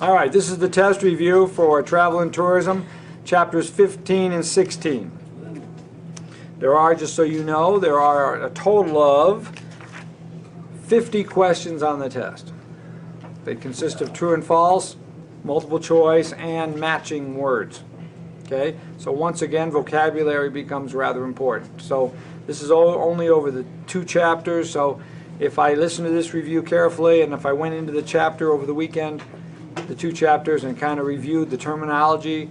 All right, this is the test review for Travel and Tourism, chapters 15 and 16. There are, just so you know, there are a total of 50 questions on the test. They consist of true and false, multiple choice, and matching words. Okay, so once again, vocabulary becomes rather important. So this is only over the 2 chapters, so if I listen to this review carefully, and if I went into the chapter over the weekend, the 2 chapters, and kind of reviewed the terminology,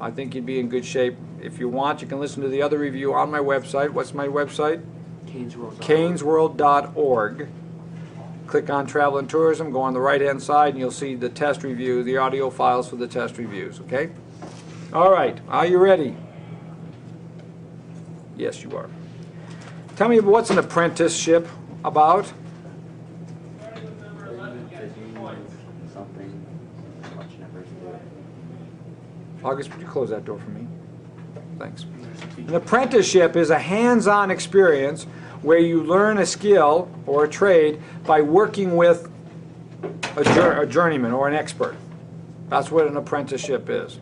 I think you'd be in good shape. If you want, you can listen to the other review on my website. What's my website? CanesWorld.org. Click on Travel and Tourism, go on the right-hand side, and you'll see the test review, the audio files for the test reviews, okay? All right, are you ready? Yes, you are. Tell me, what's an apprenticeship about? August, would you close that door for me? Thanks. An apprenticeship is a hands-on experience where you learn a skill or a trade by working with a journeyman or an expert. That's what an apprenticeship is.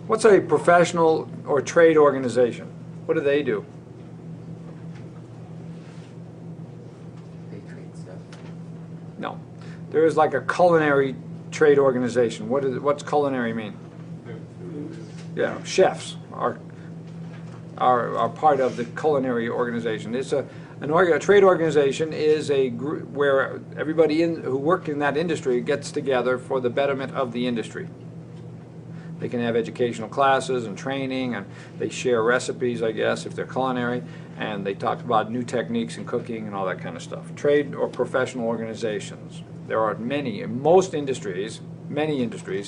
What's a professional or trade organization? What do they do? They trade stuff. No. There is like a culinary trade organization. What's culinary mean? Yeah, chefs are part of the culinary organization. It's a trade organization is a group where everybody who work in that industry gets together for the betterment of the industry. They can have educational classes and training, and they share recipes, I guess, if they're culinary, and they talk about new techniques in cooking and all that kind of stuff. Trade or professional organizations. There are many industries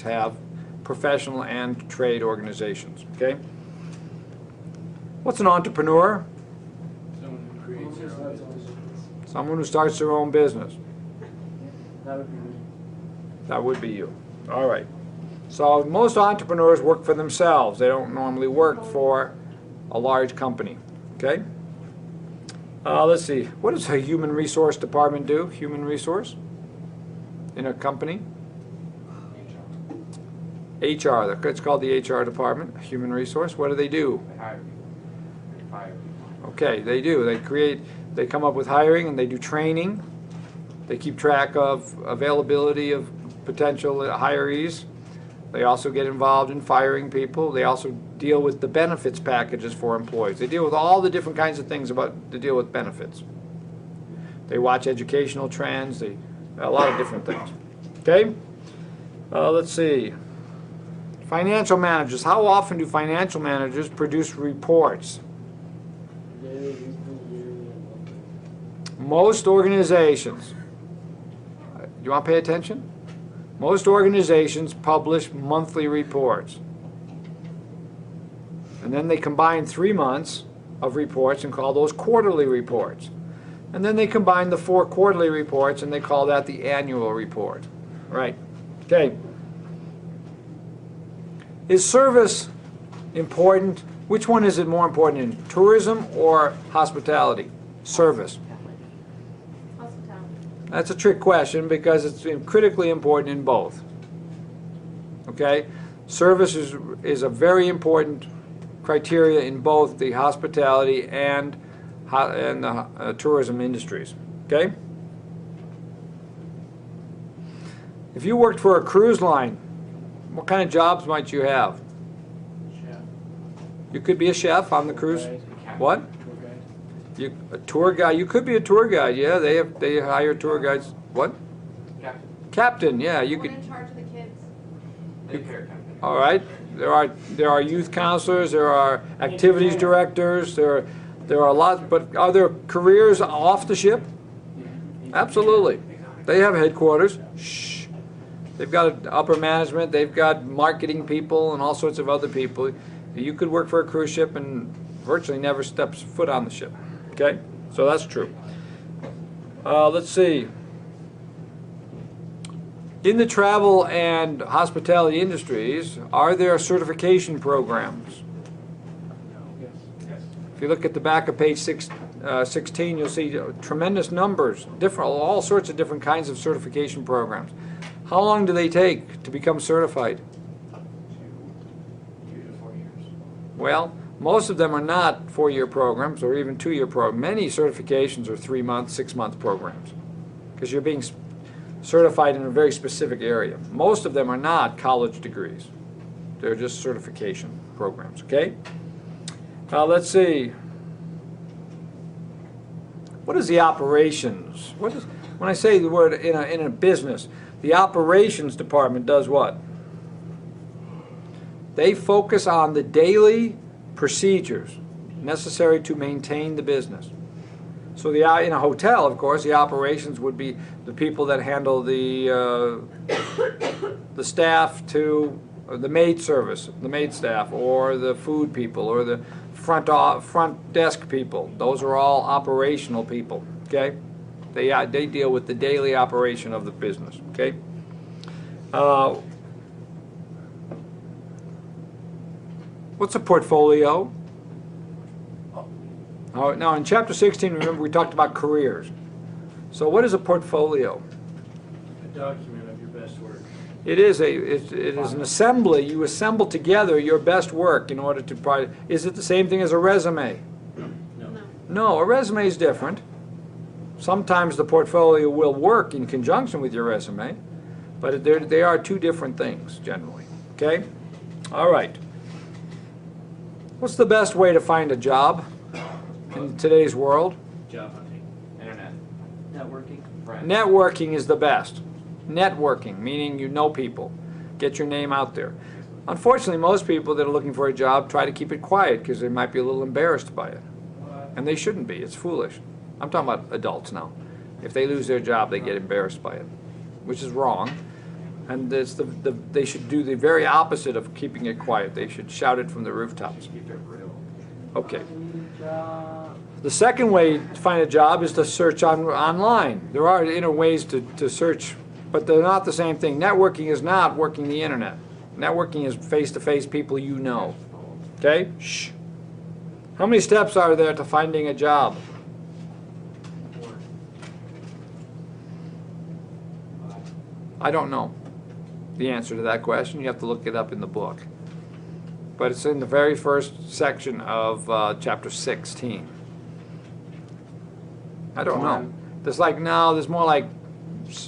have professional and trade organizations, okay? What's an entrepreneur? Someone who creates their own business. Someone who starts their own business. That would be me. That would be you. All right. So most entrepreneurs work for themselves. They don't normally work for a large company, okay? Let's see. What does a human resource department do? Human resource? In a company? HR. It's called the HR department, human resource. What do they do? They hire people. They fire people. Okay, they do. They come up with hiring, and they do training. They keep track of availability of potential hirees. They also get involved in firing people. They also deal with the benefits packages for employees. They deal with all the different kinds of things to deal with benefits. They watch educational trends. A lot of different things. Okay? Let's see. Financial managers. How often do financial managers produce reports? Most organizations. Do you want to pay attention? Most organizations publish monthly reports. And then they combine 3 months of reports and call those quarterly reports. And then they combine the 4 quarterly reports and they call that the annual report. Right. Okay. Is service important? Which one is it more important in? Tourism or hospitality? Service. That's a trick question because it's critically important in both. Okay? Service is a very important criteria in both the hospitality and the tourism industries. Okay? If you worked for a cruise line, what kind of jobs might you have? Chef. You could be a chef on the cruise. Tour guide. What? Tour guide. A tour guide. You could be a tour guide. Yeah, they hire tour guides. What? Captain. Captain. Yeah, you Someone could. in charge of the kids. Daycare captain. All right. There are youth counselors. There are activities directors. There are lots. But are there careers off the ship? Absolutely. They have headquarters. Shh. They've got upper management. They've got marketing people and all sorts of other people. You could work for a cruise ship and virtually never steps foot on the ship. Okay, so that's true. Let's see. In the travel and hospitality industries, are there certification programs? Yes. Yes. If you look at the back of page 16, you'll see tremendous numbers, all sorts of different kinds of certification programs. How long do they take to become certified? 2 to 4 years. Well, most of them are not 4-year programs or even 2-year programs. Many certifications are 3-month, 6-month programs because you're being certified in a very specific area. Most of them are not college degrees. They're just certification programs, okay? Let's see. What is the operations? When I say the word in a business, the operations department does what? They focus on the daily procedures necessary to maintain the business. So in a hotel, of course, the operations would be the people that handle the staff to the maid service, the maid staff, or the food people, or the front desk people. Those are all operational people. Okay, they deal with the daily operation of the business. Okay. What's a portfolio? Now in chapter 16, remember we talked about careers. So what is a portfolio? A document of your best work. It is an assembly. You assemble together your best work in order to Is it the same thing as a resume? No. No, a resume is different. Sometimes the portfolio will work in conjunction with your resume, but they are two different things generally. Okay? All right. What's the best way to find a job in today's world? Job hunting. Internet. Networking. Friends. Networking is the best. Networking, meaning you know people. Get your name out there. Unfortunately, most people that are looking for a job try to keep it quiet because they might be a little embarrassed by it. And they shouldn't be. It's foolish. I'm talking about adults now. If they lose their job, they get embarrassed by it, which is wrong. And it's they should do the very opposite of keeping it quiet. They should shout it from the rooftops. Keep it real. Okay. The second way to find a job is to search online. There are ways to search, but they're not the same thing. Networking is not working the internet. Networking is face-to-face people you know. Okay? Shh. How many steps are there to finding a job? I don't know the answer to that question. You have to look it up in the book. But it's in the very first section of chapter 16. I don't know. There's more like,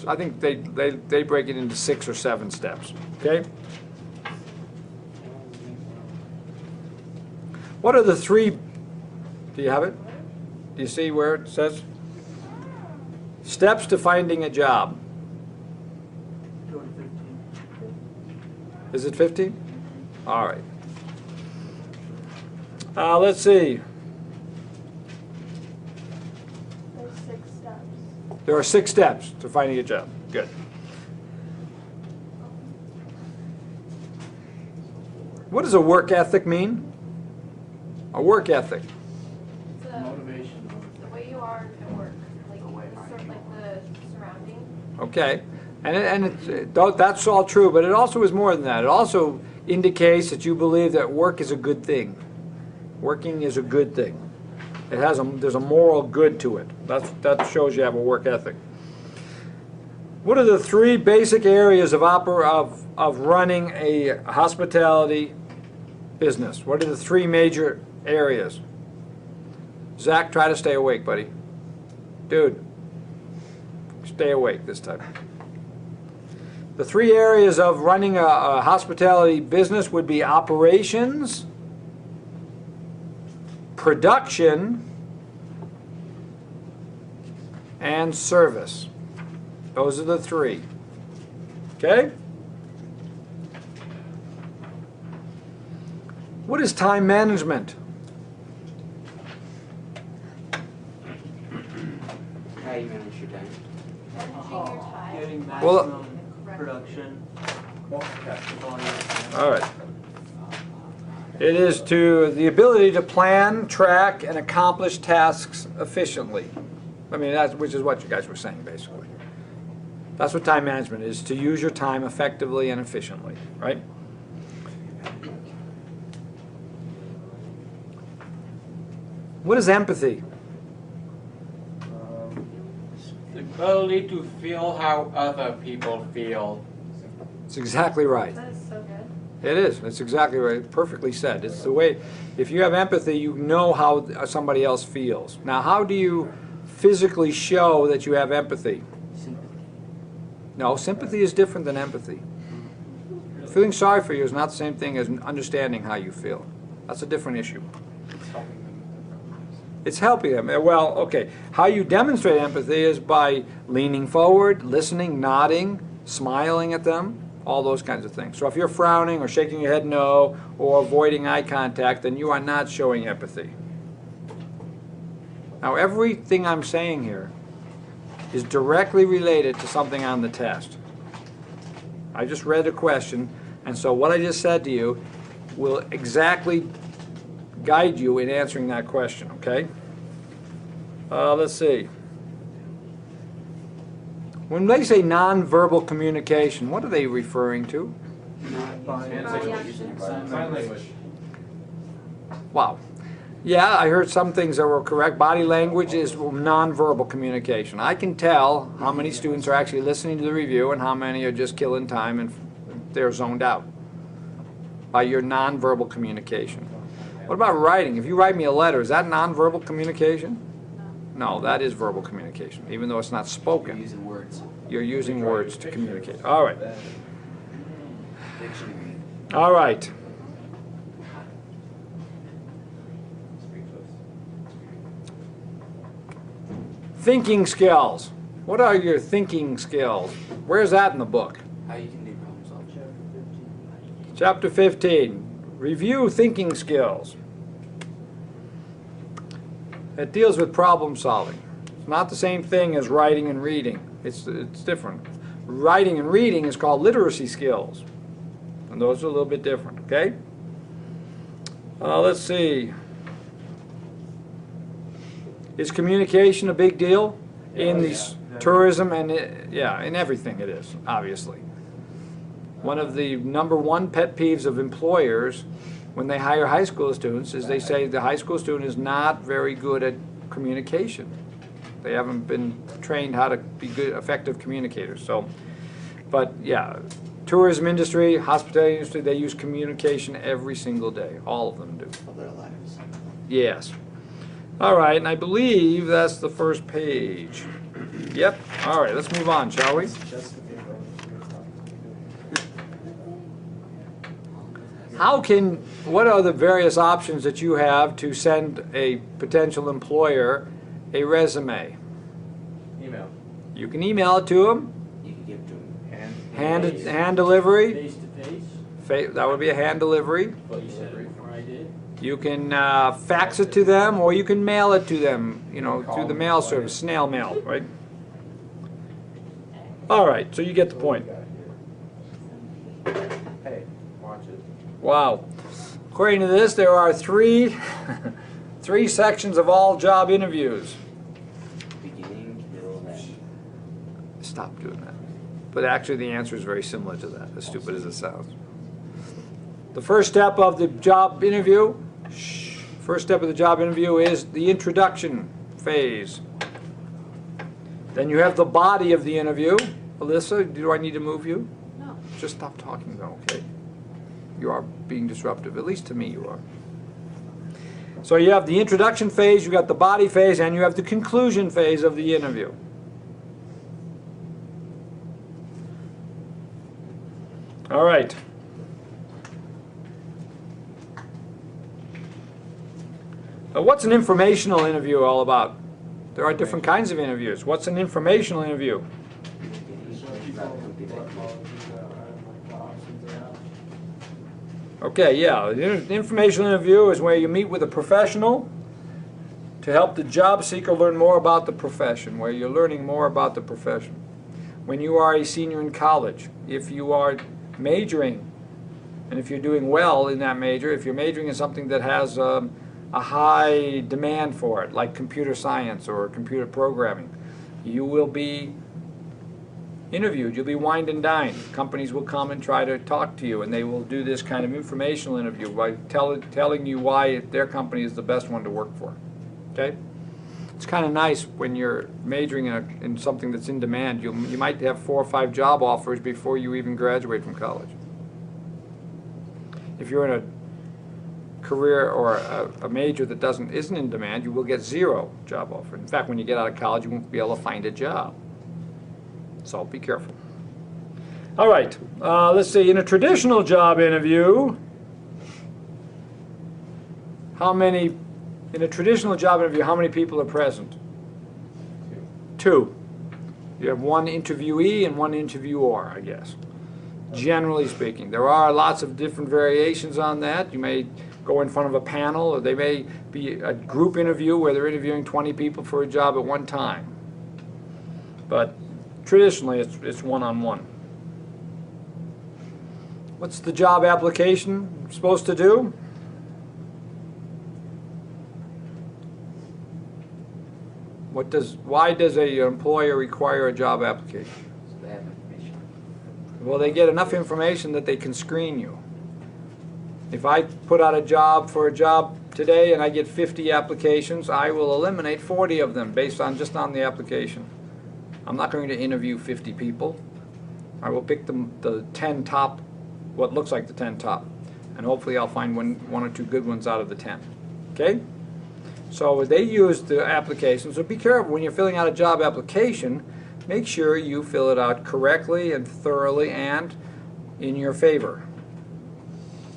I think they break it into 6 or 7 steps. Okay? What are the 3, do you have it? Do you see where it says? Steps to finding a job. Go to 15. Is it 15? All right. Let's see. There's 6 steps. There are 6 steps to finding a job. Good. What does a work ethic mean? A work ethic. It's Motivation. the way you are at work, like the surrounding. Okay. And that's all true, but it also is more than that. It also indicates that you believe that work is a good thing. Working is a good thing. There's a moral good to it. That shows you have a work ethic. What are the 3 basic areas of running a hospitality business? What are the 3 major areas? Zach, try to stay awake, buddy. Dude, stay awake this time. The 3 areas of running a hospitality business would be operations, production, and service. Those are the 3. Okay? What is time management? How you manage your time? Managing your time. Getting Well, maximum production. All right. It is the ability to plan, track, and accomplish tasks efficiently. I mean, which is what you guys were saying, basically. That's what time management is, to use your time effectively and efficiently, right? What is empathy? ability to feel how other people feel. It's exactly right. That is so good. It is. It's exactly right. Perfectly said. It's the way, if you have empathy, you know how somebody else feels. Now, how do you physically show that you have empathy? No, sympathy is different than empathy. Feeling sorry for you is not the same thing as understanding how you feel. That's a different issue. It's helping them. Well, okay. How you demonstrate empathy is by leaning forward, listening, nodding, smiling at them, all those kinds of things. So if you're frowning or shaking your head no or avoiding eye contact, then you are not showing empathy. Now, everything I'm saying here is directly related to something on the test. I just read a question, and so what I just said to you will exactly guide you in answering that question, okay? Let's see. When they say nonverbal communication, what are they referring to? Sign language. Wow. Yeah, I heard some things that were correct. Body language is nonverbal communication. I can tell how many students are actually listening to the review and how many are just killing time and they're zoned out by your nonverbal communication. What about writing? If you write me a letter, is that nonverbal communication? No, that is verbal communication, even though it's not spoken. You're using words. You're using words to communicate. All right. Dictionary. All right. Thinking skills. What are your thinking skills? Where's that in the book? How you can do problem solving. Chapter 15. Review thinking skills. It deals with problem solving. It's not the same thing as writing and reading. It's different. Writing and reading is called literacy skills. And those are a little bit different, okay? Let's see. Is communication a big deal in the tourism and in everything it is, obviously. One of the #1 pet peeves of employers when they hire high school students is they say the high school student is not very good at communication. They haven't been trained how to be good, effective communicators. So, but yeah, tourism industry, hospitality industry, they use communication every single day. All of them do. Of their lives. Yes. All right, and I believe that's the first page. Yep. All right, let's move on, shall we? What are the various options that you have to send a potential employer a resume? Email. You can email it to them. You can give to them. Hand delivery. Face to face, That would be a hand delivery. What you said. or I did. You can fax it to them, or you can mail it to them, you know, through the mail service, snail mail, right? All right, so you get the point. Hey, watch it. Wow. According to this, there are three sections of all job interviews. Beginning, middle, end. Stop doing that. But actually, the answer is very similar to that, as stupid as it sounds. The first step of the job interview, is the introduction phase. Then you have the body of the interview. Alyssa, do I need to move you? No. Just stop talking though, okay? You are being disruptive, at least to me you are. So you have the introduction phase, you got the body phase, and you have the conclusion phase of the interview. All right. What's an informational interview all about? There are different kinds of interviews. What's an informational interview? Okay, yeah. The informational interview is where you meet with a professional to help the job seeker learn more about the profession, where you're learning more about the profession. When you are a senior in college, if you are majoring, and if you're doing well in that major, if you're majoring in something that has a high demand for it, like computer science or computer programming, you will be interviewed. You'll be wined and dined. Companies will come and try to talk to you, and they will do this kind of informational interview by telling you why their company is the best one to work for. Okay? It's kind of nice when you're majoring in something that's in demand. You might have 4 or 5 job offers before you even graduate from college. If you're in a career or a major that isn't in demand, you will get 0 job offer. In fact, when you get out of college, you won't be able to find a job. So be careful. All right, let's see. In a traditional job interview, how many people are present? 2. You have 1 interviewee and 1 interviewer, I guess. Generally speaking. There are lots of different variations on that. You may go in front of a panel, or they may be a group interview where they're interviewing 20 people for a job at one time. But traditionally, it's one-on-one. What's the job application supposed to do? Why does an employer require a job application? So they have information. Well, they get enough information that they can screen you. If I put out a job for a job today and I get 50 applications, I will eliminate 40 of them based on just on the application. I'm not going to interview 50 people. I will pick the 10 top, what looks like the 10 top, and hopefully I'll find one or 2 good ones out of the 10. Okay? So they use the application. So be careful when you're filling out a job application. Make sure you fill it out correctly and thoroughly and in your favor,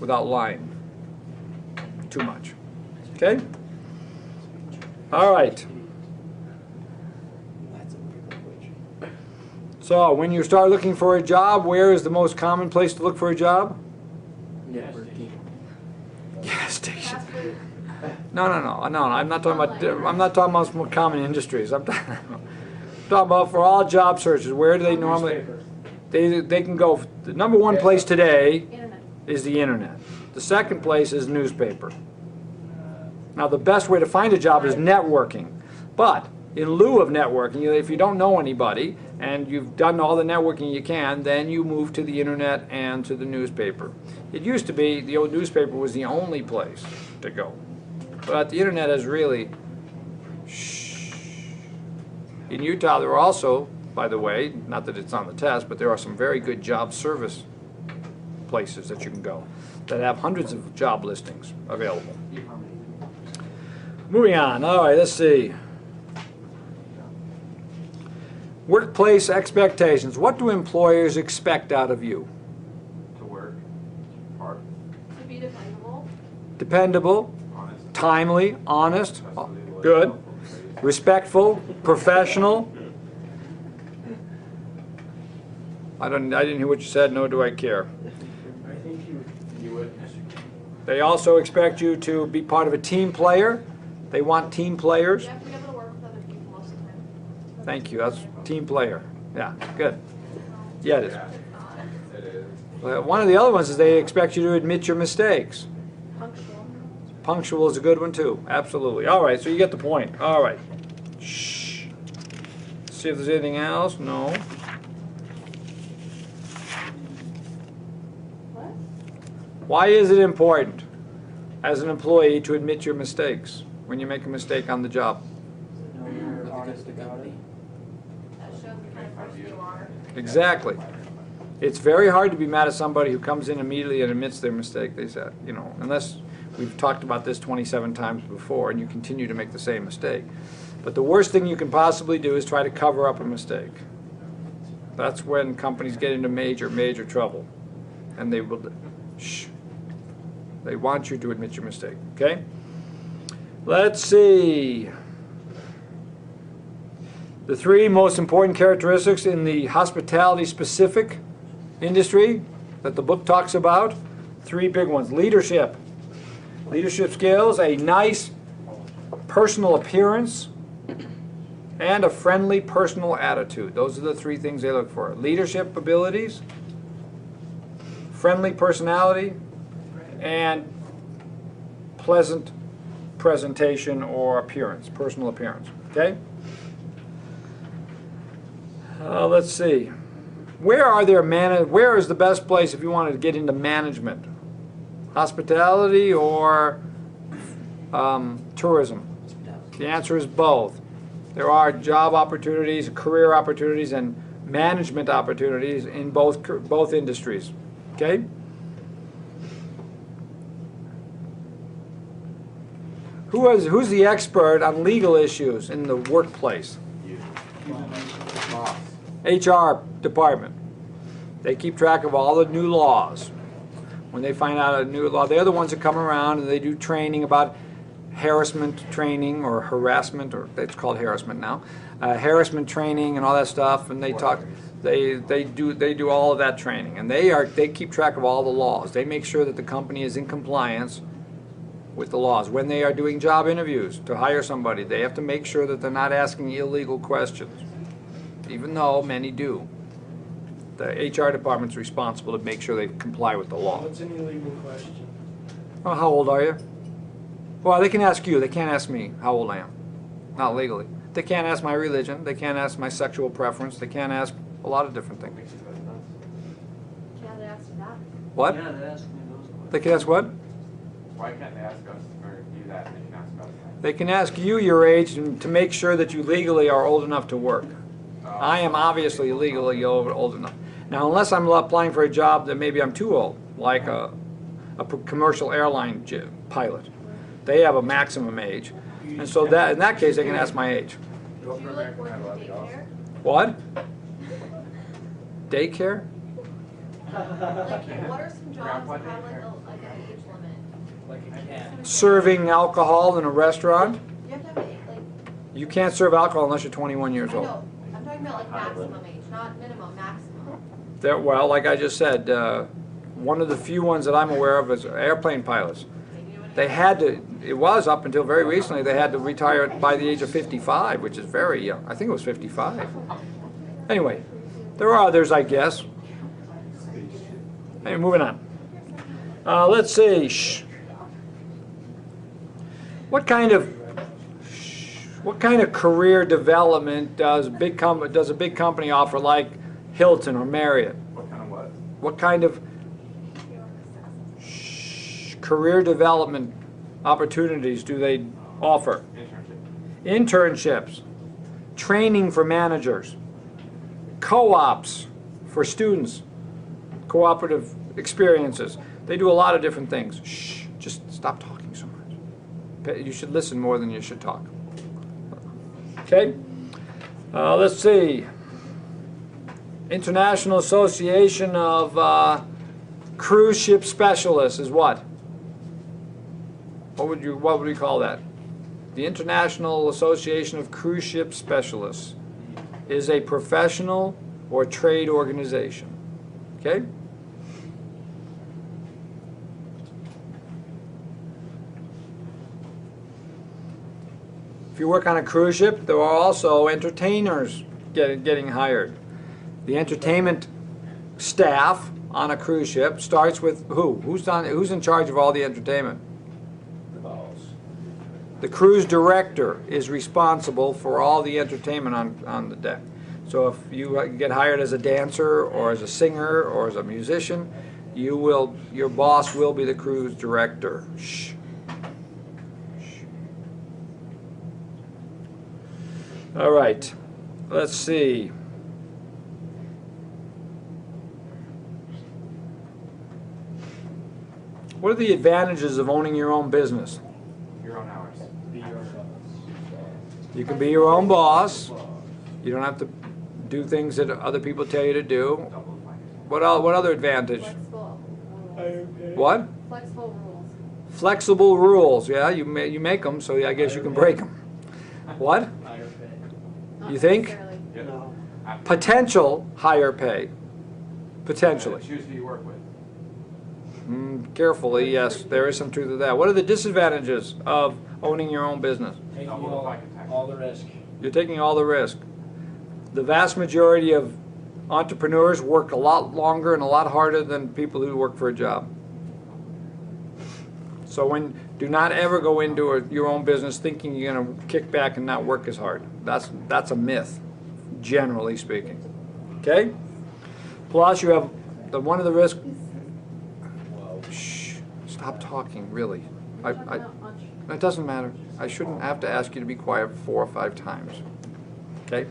without lying too much. Okay? All right. That's a weird language. So when you start looking for a job, where is the most common place to look for a job? Networking. Gas station. Fast food. No. I'm not talking about more common industries. I'm talking about for all job searches. Where do they normally? They can go. The number 1 place today Internet. is the internet. The second place is newspaper. Now the best way to find a job is networking. But in lieu of networking, if you don't know anybody and you've done all the networking you can, then you move to the internet and to the newspaper. It used to be the old newspaper was the only place to go. But the internet has really... In Utah, there are also, by the way, not that it's on the test, but there are some very good job service places that you can go that have hundreds of job listings available. Moving on. All right, let's see. Workplace expectations. What do employers expect out of you? To work hard, To be dependable. Dependable, honest, timely, honest, trustworthy, loyal, good, helpful, courteous. respectful, professional. I didn't hear what you said, nor do I care. I think You would. They also expect you to be part of a team player. They want team players. You have to be able to work with other people most of the time. Thank you. That's team player. Yeah, good. Yeah, it is. Yeah, it is. One of the other ones is they expect you to admit your mistakes. Punctual. Punctual is a good one too. Absolutely. All right, so you get the point. All right. Shh. See if there's anything else. No. What? Why is it important as an employee to admit your mistakes when you make a mistake on the job? That's honest to God. That shows the kind of person you are. Exactly. It's very hard to be mad at somebody who comes in immediately and admits their mistake. They said, you know, unless we've talked about this 27 times before and you continue to make the same mistake. But the worst thing you can possibly do is try to cover up a mistake. That's when companies get into major, major trouble. And they will, shh. They want you to admit your mistake, okay? Let's see. The 3 most important characteristics in the hospitality-specific industry that the book talks about. 3 big ones. Leadership. Leadership skills, a nice personal appearance, and a friendly personal attitude. Those are the 3 things they look for. Leadership abilities, friendly personality, and pleasant presentation or appearance, personal appearance. Okay? Let's see. Where is the best place if you wanted to get into management? Hospitality or tourism? The answer is both. There are job opportunities, career opportunities, and management opportunities in both industries. Okay? Who's the expert on legal issues in the workplace? You. Boss. HR department. They keep track of all the new laws. When they find out a new law, they're the ones that come around and they do training about harassment training or harassment, or it's called harassment now, harassment training and all that stuff. And they talk, they do all of that training, and they keep track of all the laws. They make sure that the company is in compliance with the laws. When they are doing job interviews to hire somebody, they have to make sure that they're not asking illegal questions, even though many do. The HR department's responsible to make sure they comply with the law. What's an illegal question? Oh, how old are you? Well, they can ask you. They can't ask me how old I am. Not legally. They can't ask my religion. They can't ask my sexual preference. They can't ask a lot of different things. Yeah, they asked you that. What? Yeah, they asked me those questions. They can ask what? Why can't they ask us or do that and they can ask us that? They can ask you your age to make sure that you legally are old enough to work. I am obviously legally old enough. Now, unless I'm applying for a job that maybe I'm too old, like a commercial airline pilot. They have a maximum age. And so that in that case, they can ask my age. Do you like work in daycare? What? Daycare? Like, what are some jobs that have like an age limit? Like a cat. Serving alcohol in a restaurant? You have to have like, You can't serve alcohol unless you're 21 years I old. know, I'm talking about like maximum age, not minimum, maximum. Well, like I just said, one of the few ones that I'm aware of is airplane pilots. They had to, it was up until very recently, they had to retire by the age of 55, which is very young. I think it was 55. Anyway, there are others, I guess. Hey, moving on. Let's see. What kind of career development does a big company offer, like Hilton or Marriott? What kind of what? What kind of career development opportunities do they offer? Internship. Internships, training for managers, co-ops for students, cooperative experiences. They do a lot of different things. Shh, just stop talking so much. You should listen more than you should talk. Okay? Let's see. International Association of Cruise Ship Specialists is what? What would we call that? The International Association of Cruise Ship Specialists is a professional or trade organization. Okay? If you work on a cruise ship, there are also entertainers getting hired. The entertainment staff on a cruise ship starts with who? Who's in charge of all the entertainment? The cruise director is responsible for all the entertainment on the deck. So if you get hired as a dancer or as a singer or as a musician, your boss will be the cruise director. Shh. Shh. All right, let's see. What are the advantages of owning your own business? Your own hours. You can be your own boss. You don't have to do things that other people tell you to do. Double the finance. What other advantage? Flexible. What? Flexible rules. Flexible rules. Yeah, you make them, so I guess you can break them. What? Higher pay. Not You think? necessarily. Yep. No. Potential higher pay. Potentially. Choose who you work with. Carefully, yes, there is some truth to that. What are the disadvantages of owning your own business? Taking Double the FICA tax. all the risk. You're taking all the risk. The vast majority of entrepreneurs work a lot longer and a lot harder than people who work for a job. So do not ever go into your own business thinking you're going to kick back and not work as hard. That's a myth, generally speaking. Okay? Plus, you have one of the risks. Shh! Stop talking. Really. Not much. It doesn't matter. I shouldn't have to ask you to be quiet 4 or 5 times. Okay?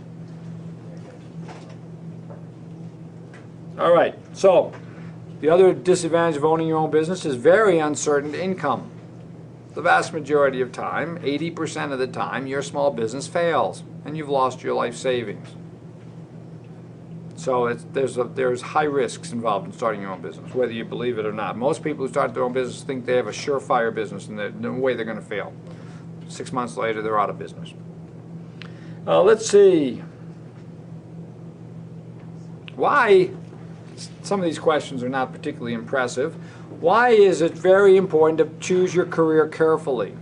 All right, so the other disadvantage of owning your own business is very uncertain income. The vast majority of time, 80% of the time, your small business fails and you've lost your life savings. So there's high risks involved in starting your own business, whether you believe it or not. Most people who start their own business think they have a surefire business and there's no way they're going to fail. 6 months later, they're out of business. Let's see. Why? Some of these questions are not particularly impressive. Why is it very important to choose your career carefully?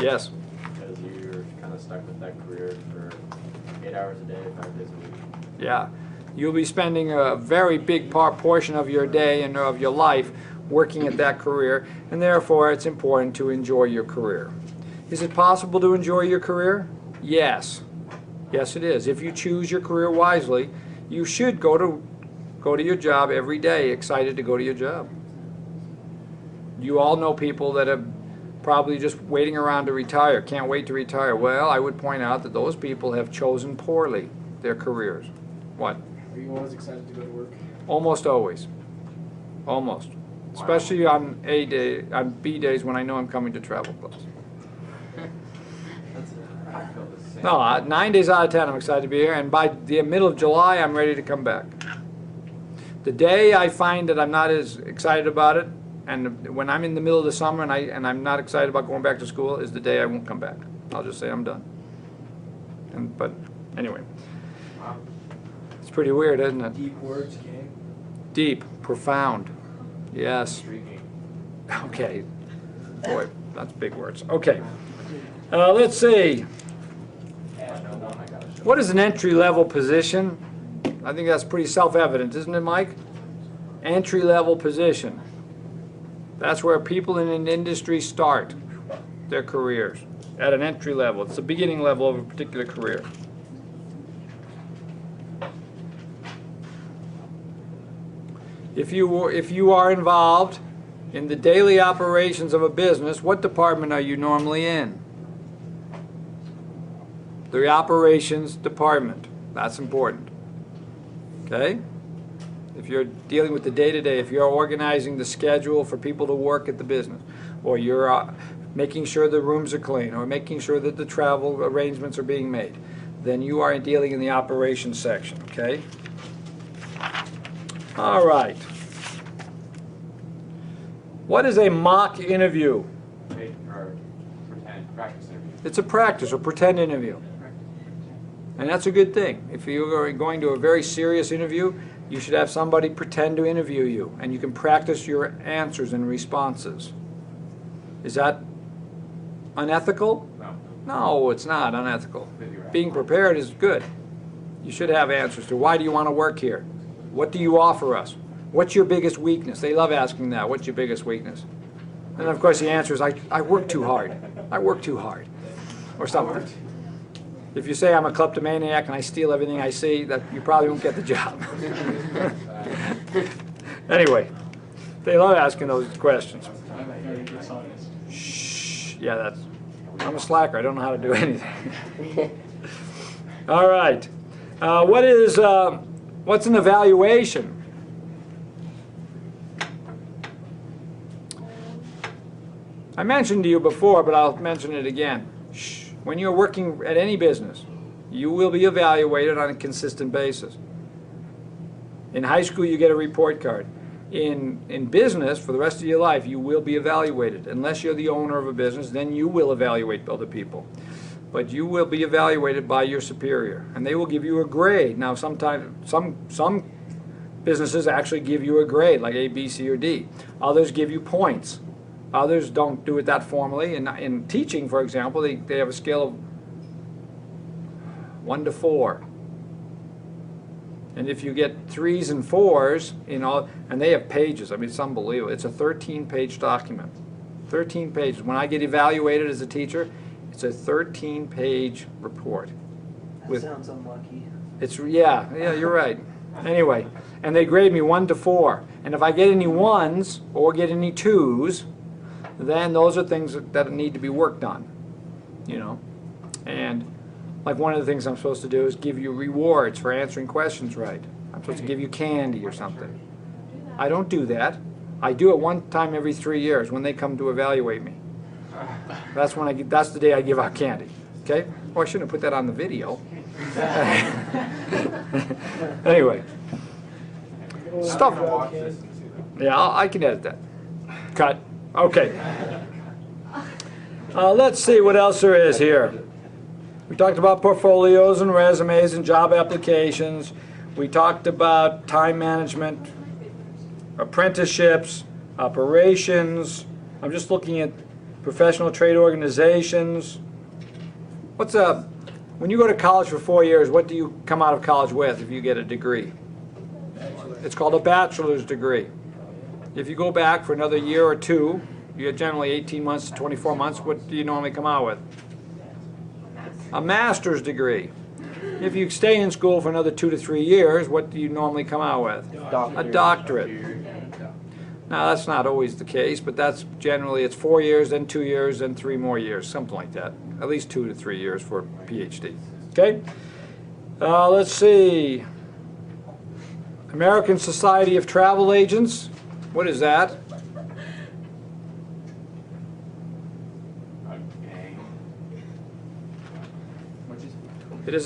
Yes? Because you're kind of stuck with that career for 8 hours a day, 5 days a week. Yeah. You'll be spending a very big portion of your day and of your life working at that career, and therefore it's important to enjoy your career. Is it possible to enjoy your career? Yes. Yes, it is. If you choose your career wisely, you should go to your job every day excited to go to your job. You all know people that are probably just waiting around to retire, can't wait to retire. Well, I would point out that those people have chosen poorly their careers. What? Are you always excited to go to work? Almost always. Almost. Especially on on B days when I know I'm coming to travel clubs. I feel the same. No, 9 days out of 10 I'm excited to be here, and by the middle of July I'm ready to come back. The day I find that I'm not as excited about it, and when I'm in the middle of the summer and I'm not excited about going back to school, is the day I won't come back. I'll just say I'm done. But anyway, Wow. it's pretty weird, isn't it? Deep words, gang. Deep, profound. Yes. Intriguing. Okay. Boy, that's big words. Okay. Let's see. What is an entry-level position? I think that's pretty self-evident, isn't it, Mike? Entry-level position. That's where people in an industry start their careers, at an entry level. It's the beginning level of a particular career. If you are involved in the daily operations of a business, what department are you normally in? The operations department. That's important. Okay? If you're dealing with the day-to-day, if you're organizing the schedule for people to work at the business, or you're making sure the rooms are clean, or making sure that the travel arrangements are being made, then you are dealing in the operations section, okay? All right. What is a mock interview? Or pretend practice interview. It's a practice or pretend interview. And that's a good thing. If you are going to a very serious interview, you should have somebody pretend to interview you, and you can practice your answers and responses. Is that unethical? No. No, it's not unethical. You're right. Being prepared is good. You should have answers to why do you want to work here? What do you offer us? What's your biggest weakness? They love asking that. What's your biggest weakness? And of course the answer is, I work too hard. I work too hard. Or something. If you say I'm a kleptomaniac and I steal everything I see, that you probably won't get the job. Anyway, they love asking those questions. Shh. Yeah, I'm a slacker. I don't know how to do anything. All right. What's an evaluation? I mentioned to you before, but I'll mention it again. Shh. When you're working at any business, you will be evaluated on a consistent basis. In high school, you get a report card. In business, for the rest of your life, you will be evaluated. Unless you're the owner of a business, then you will evaluate other people. But you will be evaluated by your superior, and they will give you a grade. Now, sometimes some businesses actually give you a grade, like A, B, C, or D. Others give you points. Others don't do it that formally. In teaching, for example, they have a scale of 1 to 4. And if you get 3s and 4s, and they have pages, I mean, it's unbelievable. It's a 13-page document. 13 pages. When I get evaluated as a teacher, it's a 13-page report. That sounds unlucky. Yeah, you're right. Anyway, and they grade me 1 to 4. And if I get any 1s or get any 2s, then those are things that need to be worked on, you know. And like one of the things I'm supposed to do is give you rewards for answering questions right. I'm supposed to give you candy or something. I don't do that. I do it one time every 3 years when they come to evaluate me. That's when that's the day I give out candy. Okay? Oh, I shouldn't have put that on the video. Anyway. Stuff. Yeah, I can edit that. Cut. Okay. Let's see what else there is here. We talked about portfolios and resumes and job applications. We talked about time management, apprenticeships, operations. I'm just looking at professional trade organizations. When you go to college for 4 years, what do you come out of college with if you get a degree? It's called a bachelor's degree. If you go back for another year or two, you get generally 18 months to 24 months, what do you normally come out with? A master's degree. If you stay in school for another 2 to 3 years, what do you normally come out with? A doctorate. Now that's not always the case, but that's generally, it's 4 years, then 2 years, then 3 more years, something like that. At least 2 to 3 years for a PhD. Okay? Let's see. American Society of Travel Agents. What is that? It is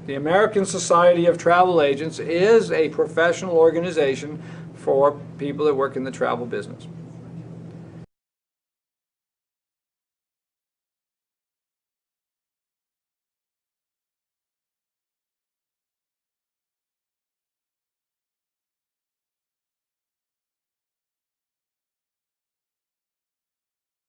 the American Society of Travel Agents is a professional organization for people that work in the travel business.